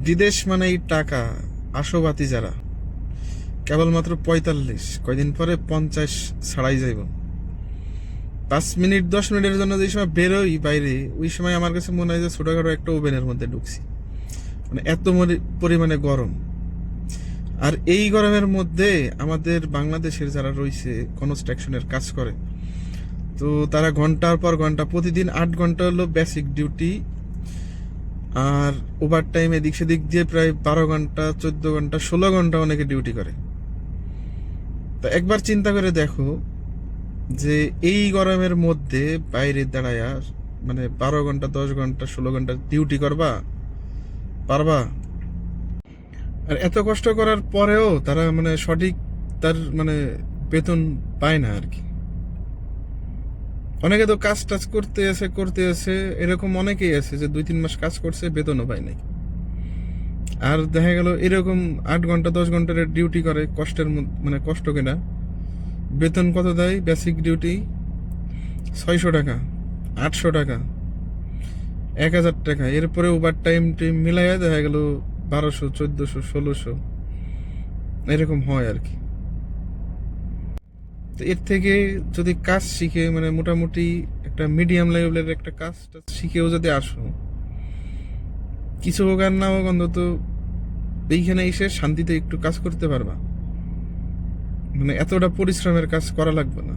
বিদেশ মানেই টাকা। আশাবাদী যারা, কেবলমাত্র ৪৫, কয়দিন পরে ৫০ ছাড়াই যাইব। ৫ মিনিট ১০ মিনিটের জন্য যে সময় বেরোই বাইরে, ওই সময় আমার কাছে মনে হয় যে ছোটখাটো একটা ওভেনের মধ্যে ঢুকছি। মানে এত পরিমাণে গরম। আর এই গরমের মধ্যে আমাদের বাংলাদেশের যারা রয়েছে কনস্ট্রাকশনের কাজ করে, তো তারা ঘন্টার পর ঘন্টা, প্রতিদিন ৮ ঘন্টা হলো বেসিক ডিউটি, আর ওভার টাইম এদিক সেদিক দিয়ে প্রায় ১২ ঘন্টা, ১৪ ঘন্টা, ১৬ ঘন্টা অনেকে ডিউটি করে। তো একবার চিন্তা করে দেখো যে এই গরমের মধ্যে বাইরে দাঁড়ায়, মানে ১২ ঘন্টা, ১০ ঘন্টা, ১৬ ঘন্টা ডিউটি করবা, পারবা? আর এত কষ্ট করার পরেও তারা মানে সঠিক তার মানে বেতন পায় না আর কি। অনেকে তো কাজ টাজ করতে আছে, এরকম অনেকেই আছে যে ২-৩ মাস কাজ করছে, বেতনও পায় নাই। আর দেখা গেল এরকম ৮ ঘন্টা ১০ ঘন্টার ডিউটি করে, মানে কষ্ট কেনা, বেতন কত দেয়? বেসিক ডিউটি ৬০০ টাকা, ৮০০ টাকা, ১০০০ টাকা। এরপরে ওভার টাইম মিলাইয়া দেখা গেল ১২০০, ১৪০০, ১৬০০, এরকম হয় আর কি। তো এর থেকে যদি কাজ শিখে, মানে মোটামুটি একটা মিডিয়াম লেভেলের একটা কাজটা শিখেও যদি আসো, কিছু হোক আর না হোক, অন্তত এইখানে এসে শান্তিতে একটু কাজ করতে পারবা। মানে এতটা পরিশ্রমের কাজ করা লাগবে না।